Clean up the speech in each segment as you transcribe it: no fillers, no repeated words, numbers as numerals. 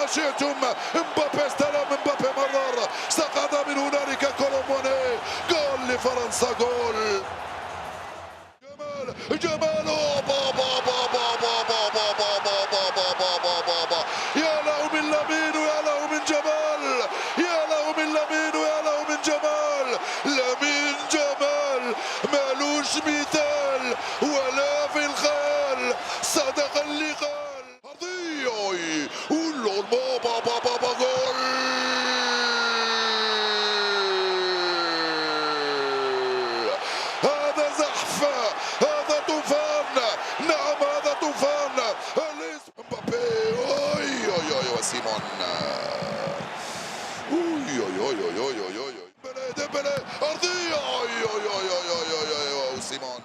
ما شئتم. مبابي استلم، مبابي مرر، سقط من هنالك كولوموني. جول لفرنسا، جول. جمال جمال بابا بابا بابا بابا بابا بابا بابا. يا له من لامين ويا له من جمال، يا له من لامين ويا له من جمال. لامين جمال مالوش مثال ولا في الخيال، صدق اللي قال. أرضية بابا بابا بابا، جول. هذا زحف، هذا طوفان، نعم هذا طوفان. مبابي، اوي اوي اوي، وسيمون، اوي اوي اوي اوي اوي اوي، ديمبلي ارضيه، اوي اوي اوي اوي اوي اوي، وسيمون.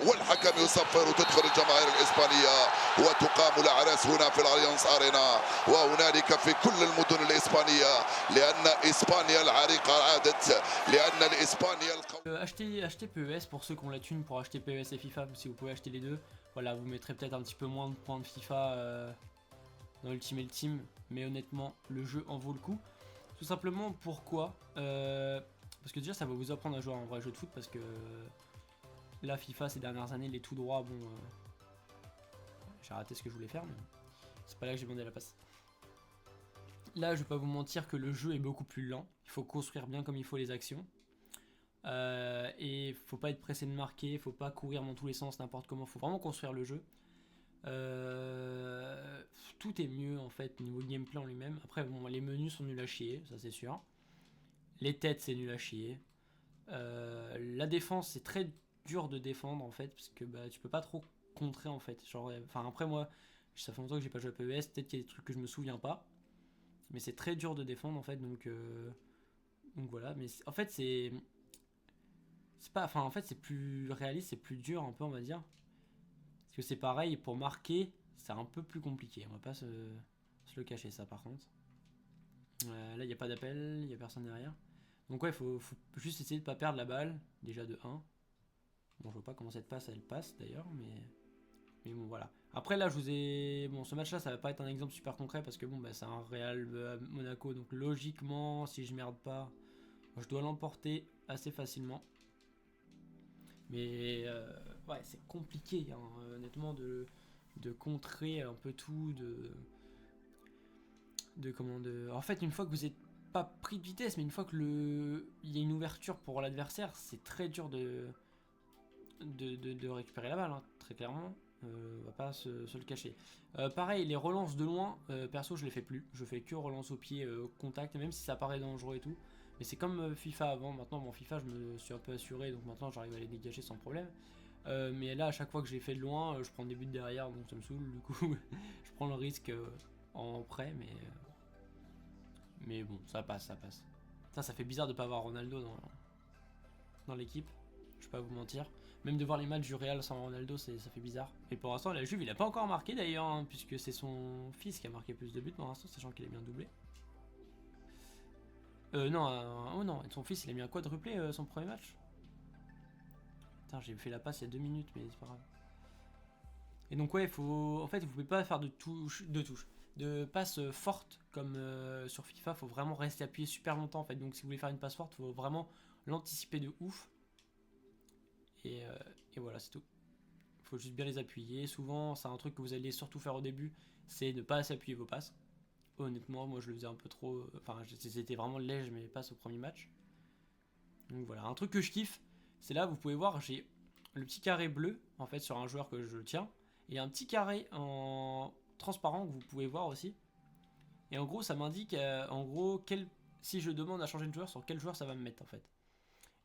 والحكم يصفر وتدخل الجماهير الإسبانية وتقام الأعراس هنا في الأليانز أرينا وهنالك في كل المدن الإسبانية، لأن إسبانيا العريقة عادت، لأن الإسبانيا القوية. Achetez PES pour ceux qui ont la thune pour acheter PES et FIFA, si vous pouvez acheter les deux. Voilà, vous mettrez peut-être un petit peu moins de points de FIFA dans Ultimate Team, mais honnêtement, le jeu en vaut le coup. Tout simplement, pourquoi parce que déjà, ça va vous apprendre à jouer à un vrai jeu de foot, parce que là, FIFA, ces dernières années, les tout droits, bon, j'ai raté ce que je voulais faire, mais c'est pas là que j'ai demandé la passe. Là, je vais pas vous mentir que le jeu est beaucoup plus lent. Il faut construire bien comme il faut les actions. Et faut pas être pressé de marquer, faut pas courir dans tous les sens n'importe comment, faut vraiment construire le jeu. Tout est mieux en fait niveau gameplay en lui-même. Après bon, les menus sont nuls à chier, ça c'est sûr. Les têtes c'est nul à chier. La défense c'est très dur de défendre en fait, parce que bah, tu peux pas trop contrer en fait. Genre, enfin après moi, ça fait longtemps que j'ai pas joué à PES, peut-être qu'il y a des trucs que je me souviens pas, mais c'est très dur de défendre en fait, donc voilà. Mais en fait c'est pas, enfin en fait c'est plus réaliste, c'est plus dur un peu on va dire, parce que c'est pareil pour marquer, c'est un peu plus compliqué, on va pas se le cacher ça par contre. Là il n'y a pas d'appel, il n'y a personne derrière, donc ouais faut juste essayer de pas perdre la balle déjà de 1. Bon, je vois pas comment cette passe elle passe d'ailleurs, mais bon voilà. Après là je vous ai, bon ce match là ça va pas être un exemple super concret parce que bon bah c'est un Real Monaco, donc logiquement si je merde pas je dois l'emporter assez facilement. Mais ouais, c'est compliqué hein, honnêtement de contrer un peu tout, en fait une fois que vous êtes pas pris de vitesse, mais une fois que il y a une ouverture pour l'adversaire, c'est très dur de récupérer la balle, hein, très clairement. On va pas se le cacher. Pareil, les relances de loin, perso je les fais plus. Je fais que relance au pied, contact, même si ça paraît dangereux et tout. Mais c'est comme FIFA avant. Maintenant, bon, FIFA je me suis un peu assuré, donc maintenant j'arrive à les dégager sans problème. Mais là, à chaque fois que je les fais de loin, je prends des buts derrière, donc ça me saoule. Du coup, je prends le risque en prêt, mais bon, ça passe, ça passe. Ça fait bizarre de pas avoir Ronaldo dans l'équipe. Je vais pas vous mentir. Même de voir les matchs du Real sans Ronaldo, ça fait bizarre. Et pour l'instant, la Juve, il a pas encore marqué d'ailleurs, hein, puisque c'est son fils qui a marqué plus de buts pour l'instant, sachant qu'il a bien doublé. Non, oh non, son fils, il a mis un quadruplé son premier match. Putain, j'ai fait la passe il y a 2 minutes, mais c'est pas grave. Et donc ouais, en fait, vous pouvez pas faire de passes fortes comme sur FIFA. Faut vraiment rester appuyé super longtemps en fait. Donc si vous voulez faire une passe forte, faut vraiment l'anticiper de ouf. Et voilà, c'est tout. Il faut juste bien les appuyer. Souvent, c'est un truc que vous allez surtout faire au début, c'est ne pas assez appuyer vos passes. Honnêtement, moi je le faisais un peu trop. Enfin, c'était vraiment léger mes passes au premier match. Donc voilà, un truc que je kiffe, c'est là, vous pouvez voir, j'ai le petit carré bleu en fait sur un joueur que je tiens, et un petit carré en transparent que vous pouvez voir aussi. Et en gros, ça m'indique en gros si je demande à changer de joueur, sur quel joueur ça va me mettre en fait.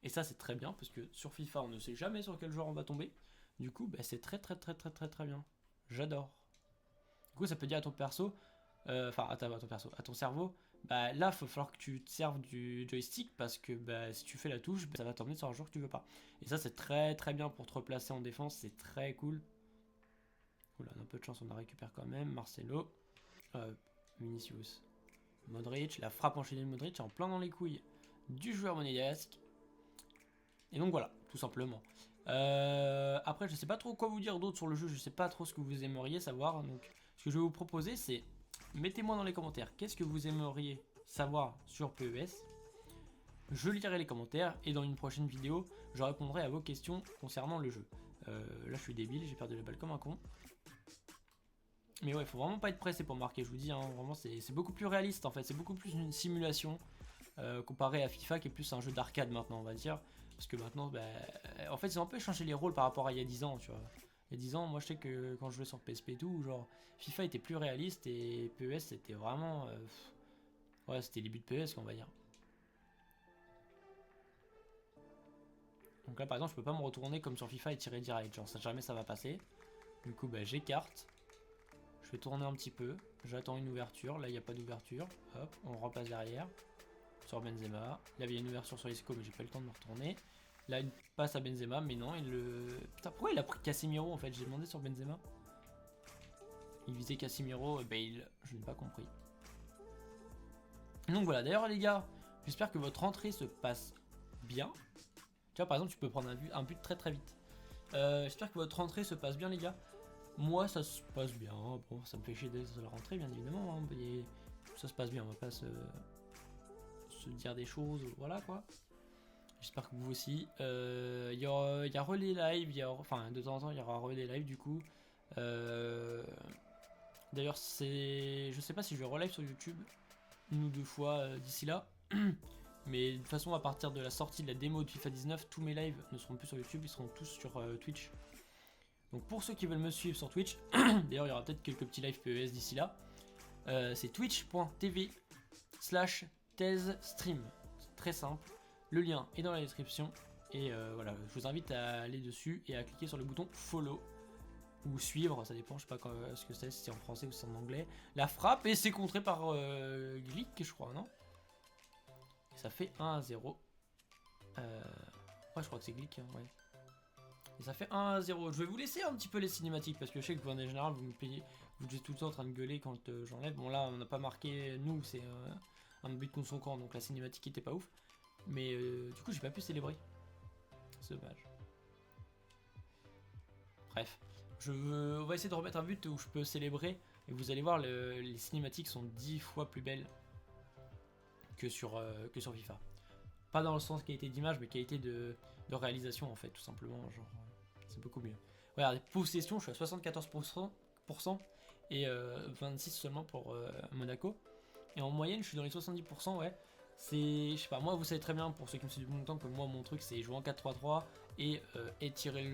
Et ça c'est très bien parce que sur FIFA on ne sait jamais sur quel joueur on va tomber. Du coup bah, c'est très bien. J'adore. Du coup ça peut dire à ton perso, enfin à ton perso, à ton cerveau, bah là il va falloir que tu te serves du joystick parce que bah, si tu fais la touche, bah, ça va t'emmener sur un joueur que tu veux pas. Et ça c'est très bien pour te replacer en défense, c'est très cool. Oula, on a un peu de chance, on la récupère quand même. Marcelo, Vinicius, Modric, la frappe enchaînée de Modric en plein dans les couilles du joueur monégasque. Et donc voilà, tout simplement. Après, je sais pas trop quoi vous dire d'autre sur le jeu, je sais pas trop ce que vous aimeriez savoir. Donc, ce que je vais vous proposer, c'est mettez-moi dans les commentaires qu'est-ce que vous aimeriez savoir sur PES. Je lirai les commentaires et dans une prochaine vidéo, je répondrai à vos questions concernant le jeu. Là, je suis débile, j'ai perdu la balle comme un con. Mais ouais, faut vraiment pas être pressé pour marquer, je vous dis, hein, vraiment c'est beaucoup plus réaliste en fait, c'est beaucoup plus une simulation comparé à FIFA qui est plus un jeu d'arcade maintenant, on va dire. Parce que maintenant, bah, en fait, ils ont un peu changé les rôles par rapport à il y a 10 ans, tu vois. Il y a 10 ans, moi je sais que quand je jouais sur PSP et tout, genre FIFA était plus réaliste et PES c'était vraiment. Ouais, c'était les buts de PES, qu'on va dire. Donc là, par exemple, je peux pas me retourner comme sur FIFA et tirer direct, genre ça, jamais ça va passer. Du coup, bah, j'écarte. Je vais tourner un petit peu. J'attends une ouverture. Là, il n'y a pas d'ouverture. Hop, on repasse derrière. Sur Benzema. Là, il y a une ouverture sur Isco, mais j'ai pas eu le temps de me retourner. Là, il passe à Benzema, mais non, il le. Putain, pourquoi il a pris Casemiro en fait? J'ai demandé sur Benzema. Il visait Casemiro, je n'ai pas compris. Donc voilà, d'ailleurs, les gars, j'espère que votre rentrée se passe bien. Tu vois, par exemple, tu peux prendre un but très très vite. J'espère que votre rentrée se passe bien, les gars. Moi, ça se passe bien. Bon, ça me fait chier d'être à la rentrée, bien évidemment. Hein, mais ça se passe bien, on va pas se dire des choses, voilà quoi. J'espère que vous aussi. Il y a relais live, enfin de temps en temps il y aura relais live du coup. D'ailleurs je sais pas si je vais relive sur YouTube une ou deux fois d'ici là. Mais de toute façon à partir de la sortie de la démo de FIFA 19, tous mes lives ne seront plus sur YouTube, ils seront tous sur Twitch. Donc pour ceux qui veulent me suivre sur Twitch, d'ailleurs il y aura peut-être quelques petits lives PES d'ici là. C'est twitch.tv/thesestream. C'est très simple. Le lien est dans la description. Et voilà, je vous invite à aller dessus et à cliquer sur le bouton follow ou suivre, ça dépend, je sais pas ce que c'est, si c'est en français ou si c'est en anglais. La frappe et c'est contré par Glick, je crois, non? Et ça fait 1-0. Ouais, je crois que c'est Glick, hein, ouais. Et ça fait 1-0. Je vais vous laisser un petit peu les cinématiques parce que je sais que vous en général vous me payez, vous êtes tout le temps en train de gueuler quand j'enlève. Bon là on n'a pas marqué, nous c'est un but contre son camp donc la cinématique était pas ouf. Mais du coup j'ai pas pu célébrer. C'est dommage. Bref. On va essayer de remettre un but où je peux célébrer. Et vous allez voir les cinématiques sont 10 fois plus belles que sur FIFA. Pas dans le sens qualité d'image mais qualité de réalisation en fait tout simplement. Genre c'est beaucoup mieux. Regardez, possession, je suis à 74% et 26 seulement pour Monaco. Et en moyenne, je suis dans les 70%, ouais. C'est, je sais pas, moi vous savez très bien, pour ceux qui me suivent depuis longtemps, que moi mon truc c'est jouer en 4-3-3 et étirer le